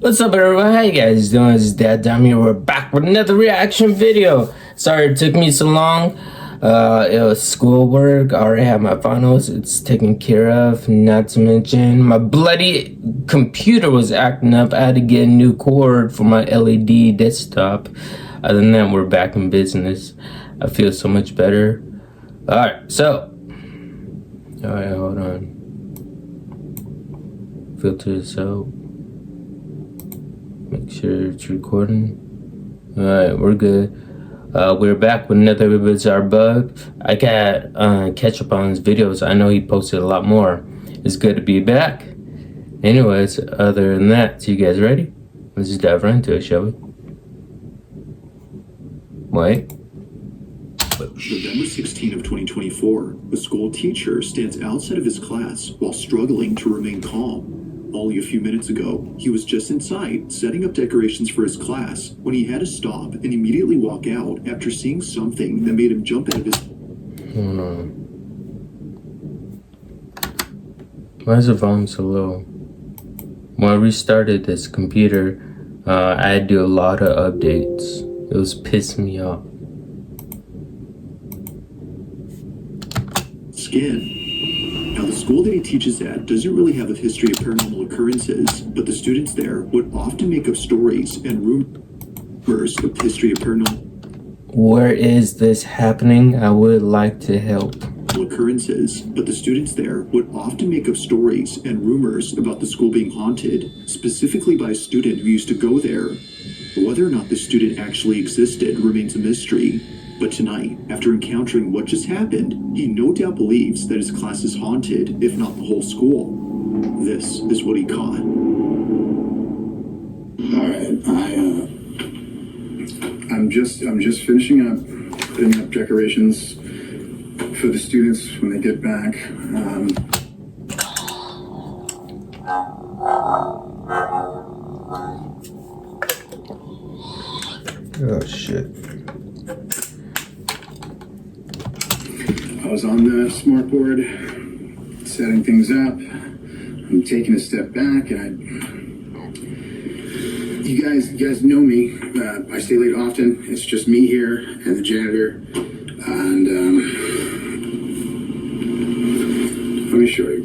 What's up, everyone? How you guys doing? This is Dad Dom here. We're back with another reaction video. Sorry it took me so long. It was schoolwork. I already have my finals. It's taken care of. Not to mention, my bloody computer was acting up. I had to get a new cord for my LED desktop. Other than that, we're back in business. I feel so much better. Alright, so. Alright, hold on. Filter this out. Make sure it's recording. Alright, we're good. We're back with another BizzareBub. I got catch up on his videos. I know he posted a lot more. It's good to be back. Anyways, other than that, so you guys ready? Let's just dive right into it, shall we? Wait. November 16 of 2024, a school teacher stands outside of his class while struggling to remain calm. Only a few minutes ago, he was just inside setting up decorations for his class when he had to stop and immediately walk out after seeing something that made him jump out of his... Hold on. Why is the volume so low? When I restarted this computer, I had to do a lot of updates. It was pissing me off. Skin. Now, the school that he teaches at doesn't really have a history of paranormal occurrences, but the students there would often make up stories and rumors of the history of paranormal Where is this happening? I would like to help. Occurrences, but the students there would often make up stories and rumors about the school being haunted, specifically by a student who used to go there. Whether or not the student actually existed remains a mystery. But tonight, after encountering what just happened, he no doubt believes that his class is haunted, if not the whole school. This is what he caught. Alright, I'm just finishing up putting up decorations for the students when they get back. Oh shit. I was on the smart board, setting things up. I'm taking a step back, and you guys know me. I stay late often. It's just me here and the janitor. And let me show you.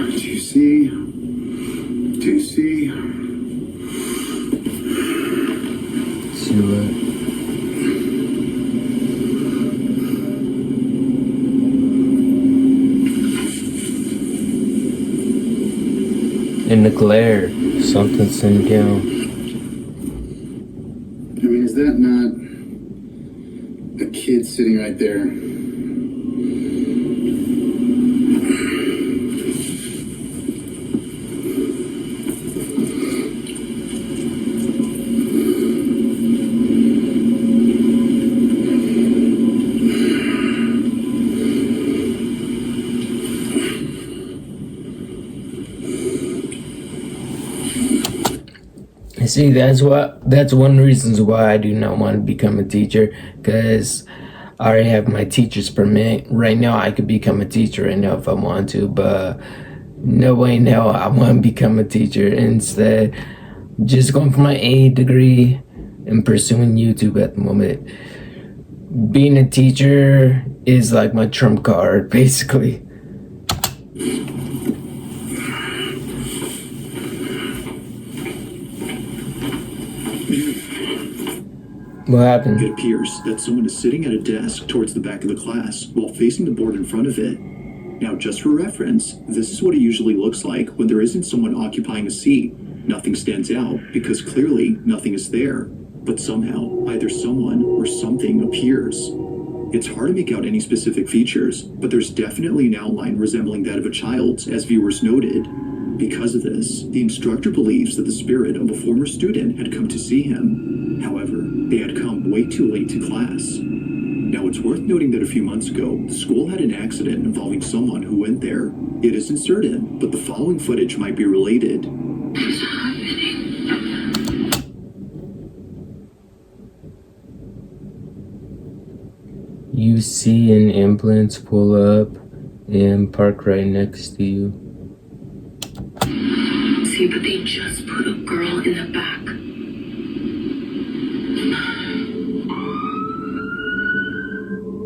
Do you see? See what? In the glare, something's sitting down. I mean, is that not a kid sitting right there? See, that's one of the reasons why I do not want to become a teacher, because I already have my teacher's permit. Right now, I could become a teacher right now if I want to, but no way in hell I want to become a teacher. Instead, just going for my A degree and pursuing YouTube at the moment. Being a teacher is like my trump card, basically. What happened? It appears that someone is sitting at a desk towards the back of the class while facing the board in front of it. Now, just for reference, this is what it usually looks like when there isn't someone occupying a seat. Nothing stands out because clearly nothing is there, but somehow either someone or something appears. It's hard to make out any specific features, but there's definitely an outline resembling that of a child's, as viewers noted. Because of this, the instructor believes that the spirit of a former student had come to see him. However, they had come way too late to class. Now, it's worth noting that a few months ago, the school had an accident involving someone who went there. It isn't certain, but the following footage might be related. you see an ambulance pull up and park right next to you. See, but they just put a girl in the back.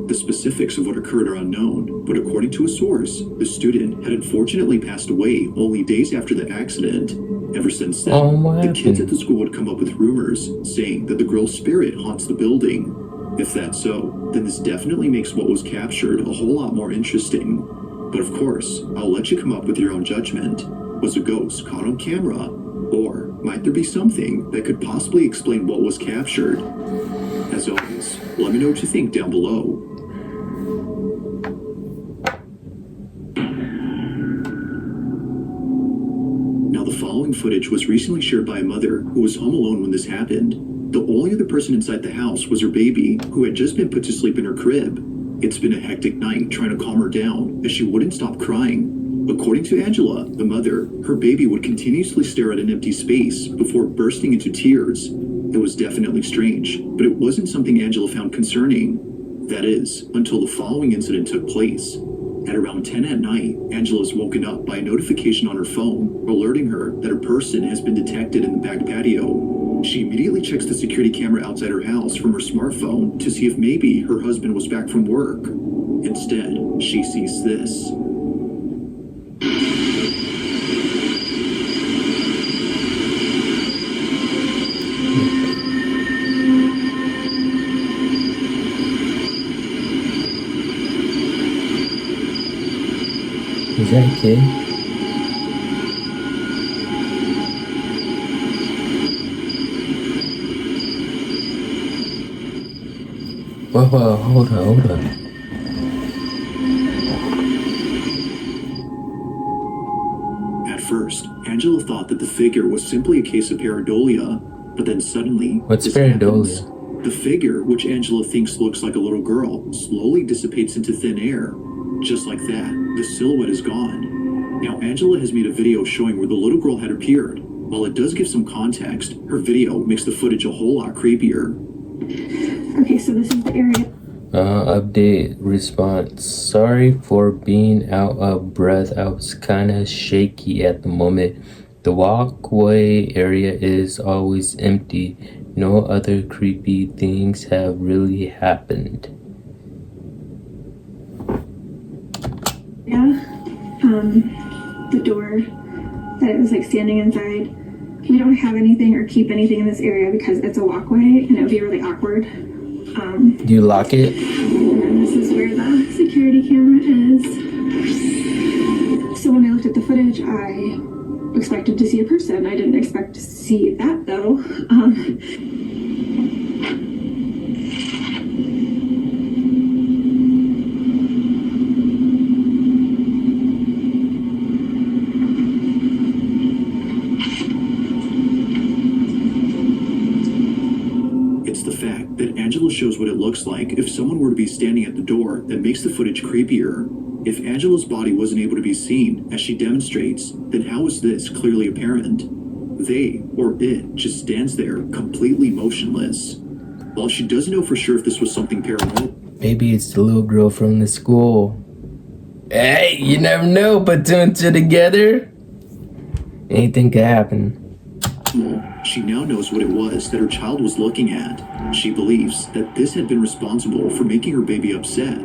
The specifics of what occurred are unknown, but according to a source, the student had unfortunately passed away only days after the accident. Ever since then, the kids at the school would come up with rumors saying that the girl's spirit haunts the building. If that's so, then this definitely makes what was captured a whole lot more interesting. But of course, I'll let you come up with your own judgment. Was a ghost caught on camera? Or might there be something that could possibly explain what was captured? As always, let me know what you think down below. Now, the following footage was recently shared by a mother who was home alone when this happened. The only other person inside the house was her baby, who had just been put to sleep in her crib. It's been a hectic night trying to calm her down, as she wouldn't stop crying. According to Angela, the mother, her baby would continuously stare at an empty space before bursting into tears. It was definitely strange, but it wasn't something Angela found concerning. That is, until the following incident took place. At around 10 at night, Angela is woken up by a notification on her phone, alerting her that a person has been detected in the back patio. She immediately checks the security camera outside her house from her smartphone to see if maybe her husband was back from work. Instead, she sees this. Is that a kid? Whoa, hold on. At first, Angela thought that the figure was simply a case of pareidolia, but then suddenly, What's this pareidolia? happens. The figure, which Angela thinks looks like a little girl, slowly dissipates into thin air. Just like that, the silhouette is gone. Now, Angela has made a video showing where the little girl had appeared. While it does give some context, her video makes the footage a whole lot creepier. Okay, so this is the area. Update response. Sorry for being out of breath. I was kinda shaky at the moment. The walkway area is always empty. No other creepy things have really happened. Yeah. The door that it was like standing inside. We don't have anything or keep anything in this area because it's a walkway and it would be really awkward. Do you lock it? And this is where the security camera is. So when I looked at the footage, I expected to see a person. I didn't expect to see that though. It's the fact that Angela shows what it looks like if someone were to be standing at the door that makes the footage creepier. If Angela's body wasn't able to be seen, as she demonstrates, then how is this clearly apparent? They, or it, just stands there, completely motionless. While she doesn't know for sure if this was something paranormal, Maybe it's the little girl from the school. Hey, you never know, but two and two together, anything could happen. she now knows what it was that her child was looking at. She believes that this had been responsible for making her baby upset.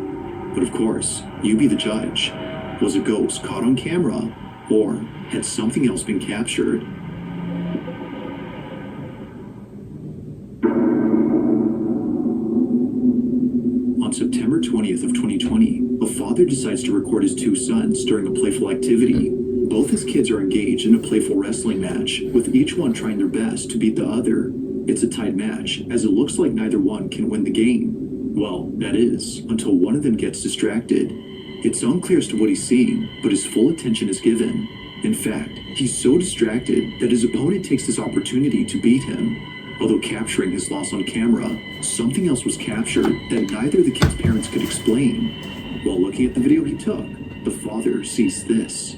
But of course, you be the judge. Was a ghost caught on camera, or had something else been captured? On September 20th of 2020, a father decides to record his two sons during a playful activity. Both his kids are engaged in a playful wrestling match, with each one trying their best to beat the other. It's a tied match, as it looks like neither one can win the game. Well, that is, until one of them gets distracted. It's unclear as to what he's seeing, but his full attention is given. In fact, he's so distracted that his opponent takes this opportunity to beat him. Although capturing his loss on camera, something else was captured that neither of the kid's parents could explain. While looking at the video he took, the father sees this.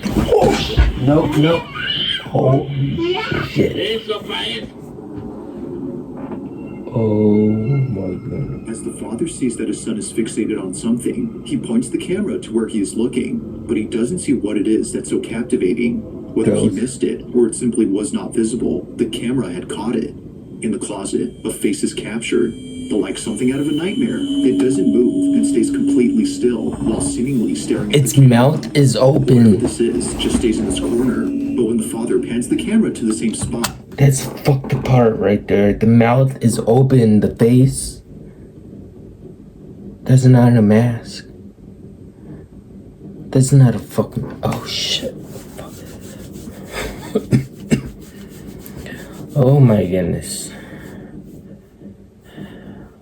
Nope, nope. Holy shit. Oh my god. As the father sees that his son is fixated on something, he points the camera to where he is looking, but he doesn't see what it is that's so captivating. Whether he missed it or it simply was not visible, the camera had caught it. In the closet, a face is captured, but like something out of a nightmare, it doesn't move and stays completely still while seemingly staring at Its mouth is whatever open. this is just stays in its corner, but when the father pans the camera to the same spot, That's fucked apart right there. The mouth is open, the face. That's not a mask. That's not a fucking. Oh shit. Oh my goodness.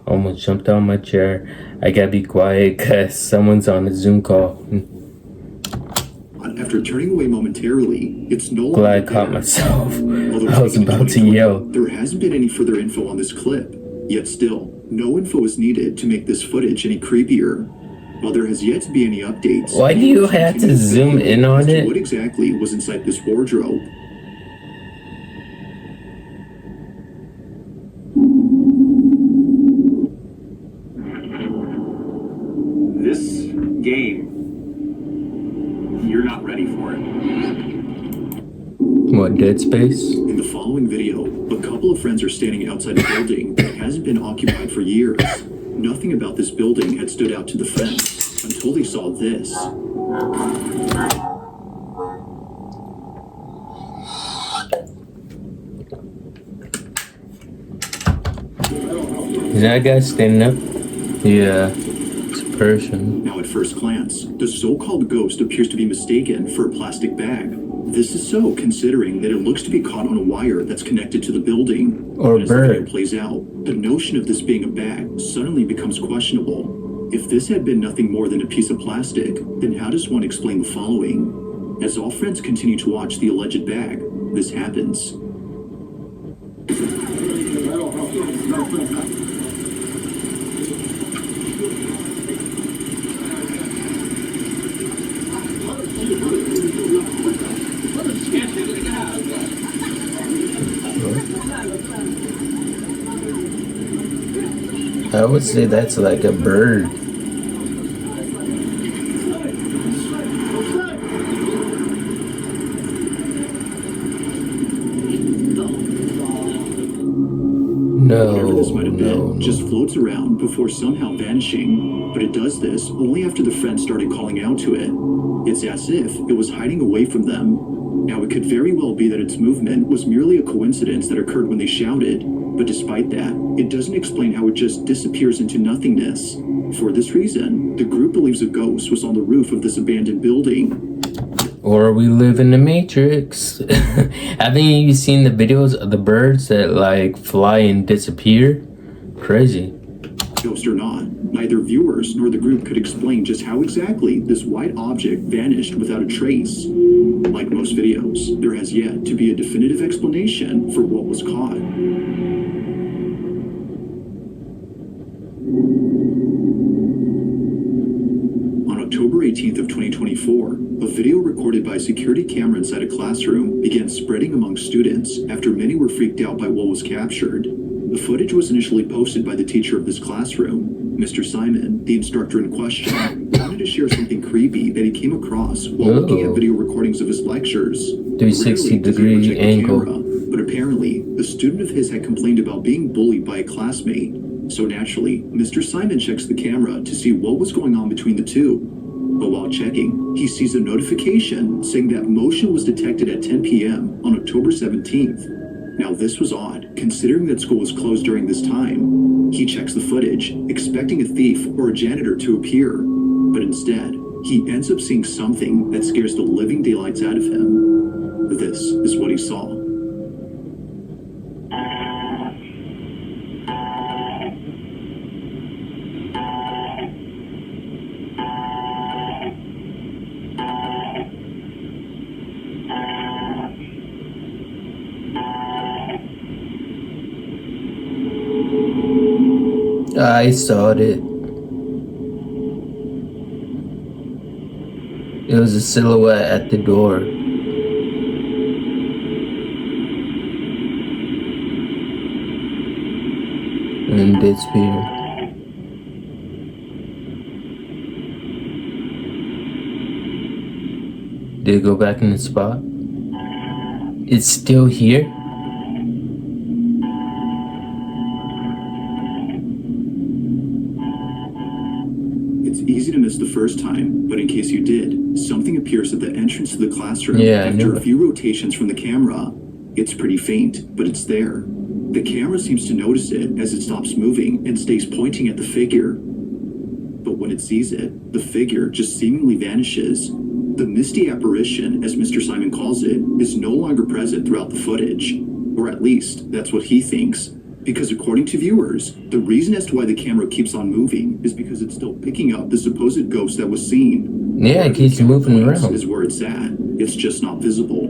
Almost jumped on my chair. I gotta be quiet because someone's on a Zoom call. after turning away momentarily, it's no longer Glad I there. caught myself. Although I was taken about to 2020, yell. There hasn't been any further info on this clip. Yet still, no info is needed to make this footage any creepier. While there has yet to be any updates, Why do you have to zoom in as on to it? what exactly was inside this wardrobe? This game, you're not ready for it. What, Dead Space? In the following video, a couple of friends are standing outside a building that hasn't been occupied for years. Nothing about this building had stood out to the friends until they saw this. Is that guy standing up? Yeah, it's a person. Now, at first glance, the so-called ghost appears to be mistaken for a plastic bag. This is so considering that it looks to be caught on a wire that's connected to the building. Or a As the video bird. plays out, the notion of this being a bag suddenly becomes questionable. If this had been nothing more than a piece of plastic, then how does one explain the following? As all friends continue to watch the alleged bag, this happens. I would say that's like a bird. Whatever this might have No. been just floats around before somehow vanishing, but it does this only after the friends started calling out to it. It's as if it was hiding away from them. Now, it could very well be that its movement was merely a coincidence that occurred when they shouted, but despite that, it doesn't explain how it just disappears into nothingness. For this reason, the group believes a ghost was on the roof of this abandoned building. Or we live in the Matrix. Haven't you seen the videos of the birds that like fly and disappear? Crazy. Ghost or not, neither viewers nor the group could explain just how exactly this white object vanished without a trace. Like most videos, there has yet to be a definitive explanation for what was caught. On October 18th of 2024, a video recorded by a security camera inside a classroom began spreading among students after many were freaked out by what was captured. The footage was initially posted by the teacher of this classroom. Mr. Simon, the instructor in question, wanted to share something creepy that he came across while looking at video recordings of his lectures. 360 Rarely does he ever degree check the angle. camera, but apparently, a student of his had complained about being bullied by a classmate. So naturally, Mr. Simon checks the camera to see what was going on between the two. But while checking, he sees a notification saying that motion was detected at 10 p.m. on October 17th. Now, this was odd, considering that school was closed during this time. He checks the footage, expecting a thief or a janitor to appear. But instead, he ends up seeing something that scares the living daylights out of him. This is what he saw. I saw it. It was a silhouette at the door. And disappeared. Did it go back in the spot? It's still here? It's easy to miss the first time, but in case you did, something appears at the entrance to the classroom Yeah, I after knew a it. few rotations from the camera. It's pretty faint, but it's there. The camera seems to notice it as it stops moving and stays pointing at the figure. But when it sees it, the figure just seemingly vanishes. The misty apparition, as Mr. Simon calls it, is no longer present throughout the footage. Or at least, that's what he thinks. Because according to viewers, the reason as to why the camera keeps on moving is because it's still picking up the supposed ghost that was seen. Yeah, it keeps moving around. Is where it's at. It's just not visible.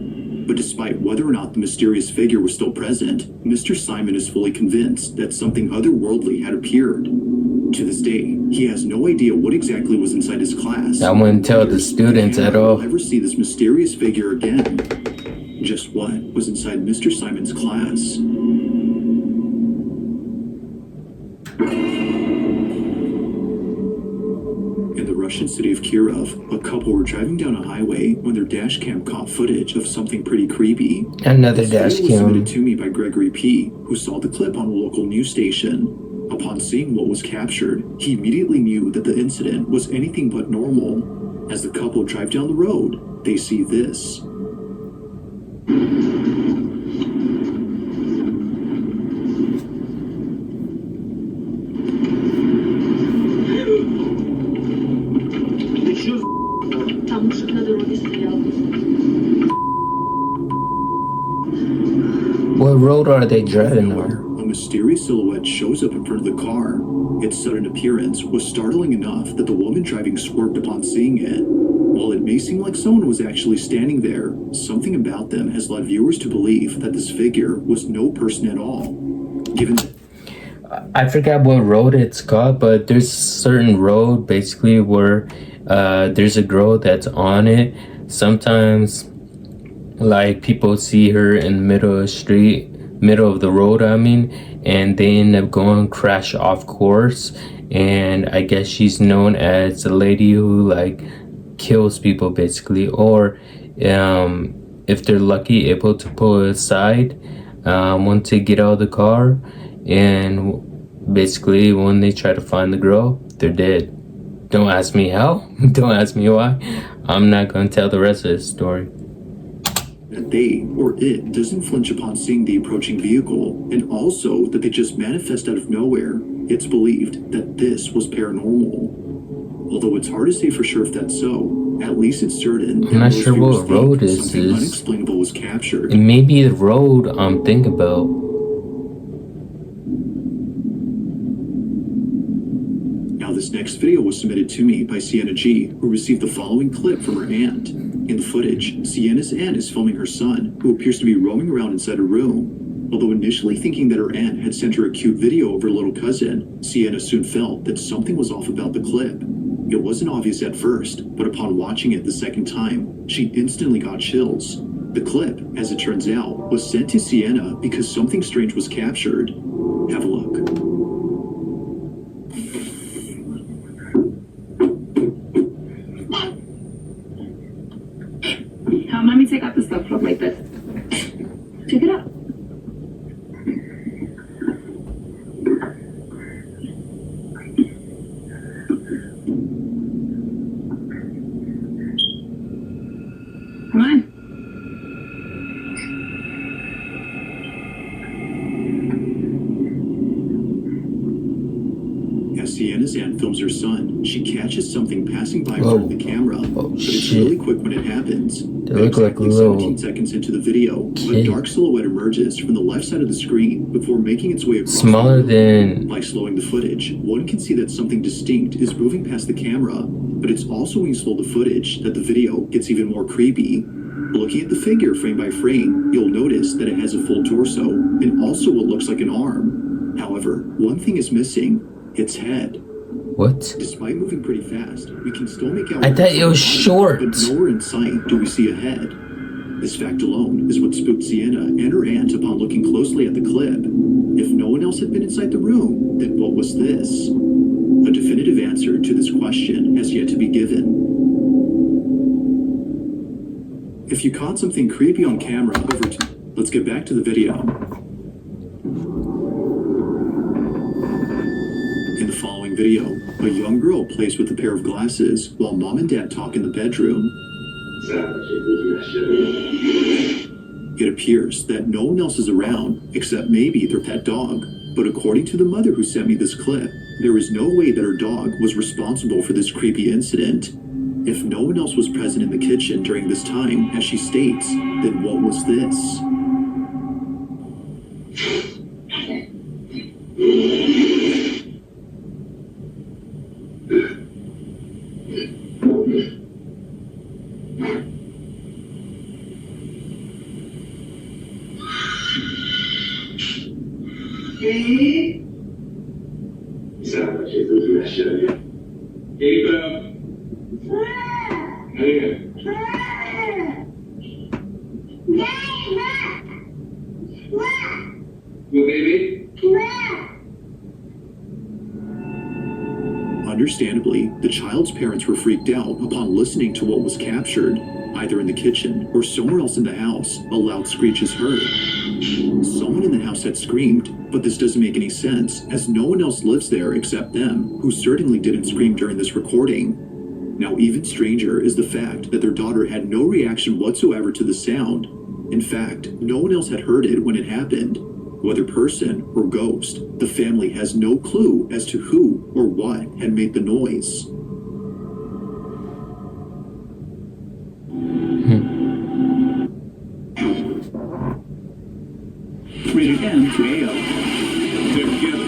But despite whether or not the mysterious figure was still present, Mr. Simon is fully convinced that something otherworldly had appeared. To this day, he has no idea what exactly was inside his class. I wouldn't tell the students at all. We'll never see this mysterious figure again. Just what was inside Mr. Simon's class? In the Russian city of Kirov, a couple were driving down a highway when their dash cam caught footage of something pretty creepy. Another This dash video was submitted cam. to me by Gregory P., who saw the clip on a local news station. Upon seeing what was captured, he immediately knew that the incident was anything but normal. As the couple drive down the road, they see this. What road are they driving on? A mysterious silhouette shows up in front of the car. Its sudden appearance was startling enough that the woman driving swerved upon seeing it. While it may seem like someone was actually standing there, something about them has led viewers to believe that this figure was no person at all. Given that I forgot what road it's called, but there's a certain road basically where there's a girl that's on it. Sometimes, like, people see her in the middle of the street, middle of the road, I mean, and they end up going crash off course. And I guess she's known as the lady who, like, kills people basically, or if they're lucky, able to pull it aside once they get out of the car, and basically when they try to find the girl, they're dead. Don't ask me how, don't ask me why. I'm not gonna tell the rest of the story. that they or it doesn't flinch upon seeing the approaching vehicle, and also that they just manifest out of nowhere, it's believed that this was paranormal. Although it's hard to say for sure if that's so, at least it's certain that I'm not most sure viewers what think road this something is. unexplainable was captured. It may be the road I'm thinking about. Now, this next video was submitted to me by Sienna G, who received the following clip from her aunt. In the footage, Sienna's aunt is filming her son, who appears to be roaming around inside a room. Although initially thinking that her aunt had sent her a cute video of her little cousin, Sienna soon felt that something was off about the clip. It wasn't obvious at first, but upon watching it the second time, she instantly got chills. The clip, as it turns out, was sent to Sienna because something strange was captured. Have a look. Mommy, take out the stuff from like this. Check it out. Come on. As Sienna's aunt films her son, she catches something passing by in Whoa. front of the camera, Oh, but it's shit. really quick when it happens. They look like Exactly little 17 seconds into the video, a kid. dark silhouette emerges from the left side of the screen before making its way across Smaller the room. than... By slowing the footage, one can see that something distinct is moving past the camera, but it's also when you slow the footage that the video gets even more creepy. Looking at the figure frame by frame, you'll notice that it has a full torso and also what looks like an arm. However, one thing is missing. its head. What? Despite moving pretty fast, we can still make out. I thought it was short. But nowhere in sight do we see a head. This fact alone is what spooked Sienna and her aunt upon looking closely at the clip. If no one else had been inside the room, then what was this? A definitive answer to this question has yet to be given. If you caught something creepy on camera, let's get back to the video. In the following video, a young girl plays with a pair of glasses while mom and dad talk in the bedroom. It appears that no one else is around except maybe their pet dog. But according to the mother who sent me this clip, there is no way that her dog was responsible for this creepy incident. If no one else was present in the kitchen during this time, as she states, then what was this? Understandably, the child's parents were freaked out upon listening to what was captured. Either in the kitchen or somewhere else in the house, a loud screech is heard. Someone in the house had screamed, but this doesn't make any sense, as no one else lives there except them, who certainly didn't scream during this recording. Now, even stranger is the fact that their daughter had no reaction whatsoever to the sound. In fact, no one else had heard it when it happened. Whether person or ghost, the family has no clue as to who or what had made the noise. Rated M to AO. Together,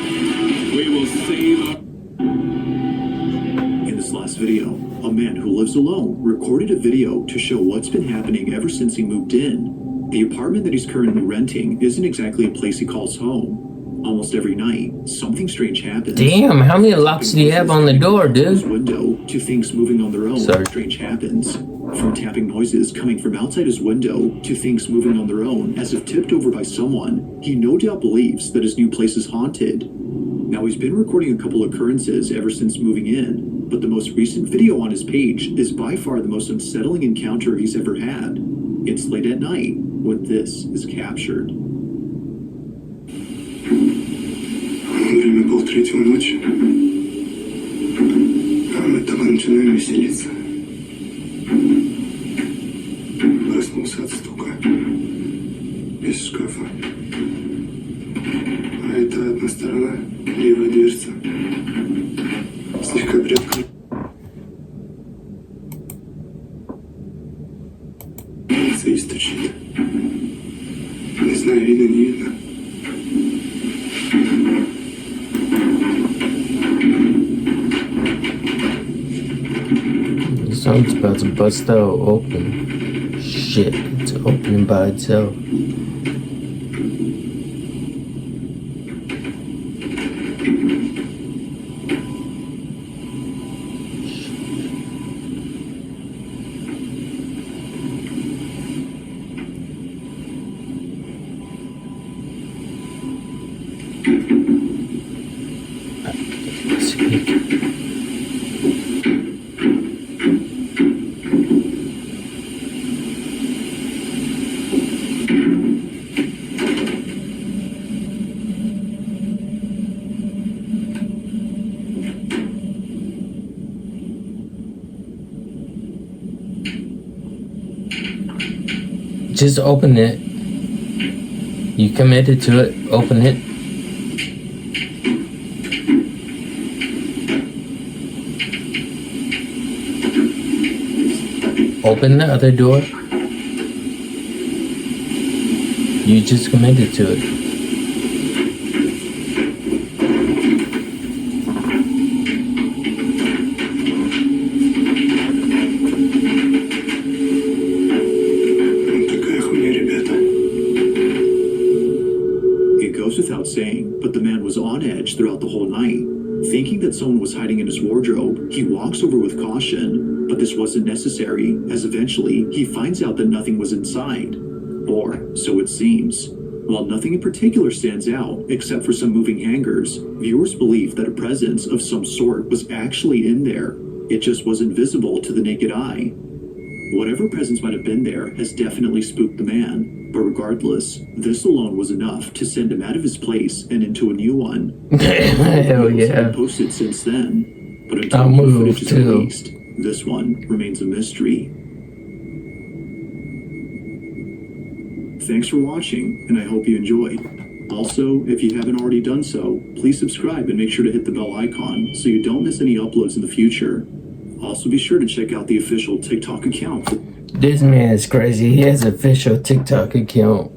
we will save our... In this last video, a man who lives alone recorded a video to show what's been happening ever since he moved in. The apartment that he's currently renting isn't exactly a place he calls home. Almost every night, something strange happens. Damn, how many locks do you have on the door, dude? Window to things moving on their own. Sorry. Strange happens. From tapping noises coming from outside his window to things moving on their own as if tipped over by someone, he no doubt believes that his new place is haunted. Now, he's been recording a couple occurrences ever since moving in, but the most recent video on his page is by far the most unsettling encounter he's ever had. It's late at night when this is captured. Время 2:30 ночи. А мы там начинаем веселиться. Проснулся от стука. Из шкафа. А это одна сторона, левая дверца. Слегка приоткрыта. И стучит. Не знаю, видно, не видно. Something's about to bust out open. Shit, it's opening by itself. Just open it. You committed to it. Open it. Open the other door. You just committed to it. It goes without saying, but the man was on edge throughout the whole night, thinking that someone was hiding in his wardrobe, he walks over with caution, but this wasn't necessary, as eventually he finds out that nothing was inside. Or so it seems. While nothing in particular stands out, except for some moving hangers, viewers believe that a presence of some sort was actually in there. It just wasn't visible to the naked eye. Whatever presence might have been there has definitely spooked the man, but regardless, this alone was enough to send him out of his place and into a new one. Hell Videos have yeah. been posted since then, but until I'll new move footage is too. released, this one remains a mystery. Thanks for watching, and I hope you enjoyed. Also, if you haven't already done so, please subscribe and make sure to hit the bell icon so you don't miss any uploads in the future. Also, be sure to check out the official TikTok account. This man is crazy. He has an official TikTok account.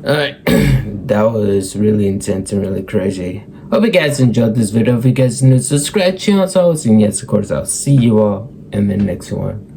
Alright, that was really intense and really crazy. Hope you guys enjoyed this video. If you guys are new, subscribe, channel, so and yes, of course, I'll see you all in the next one.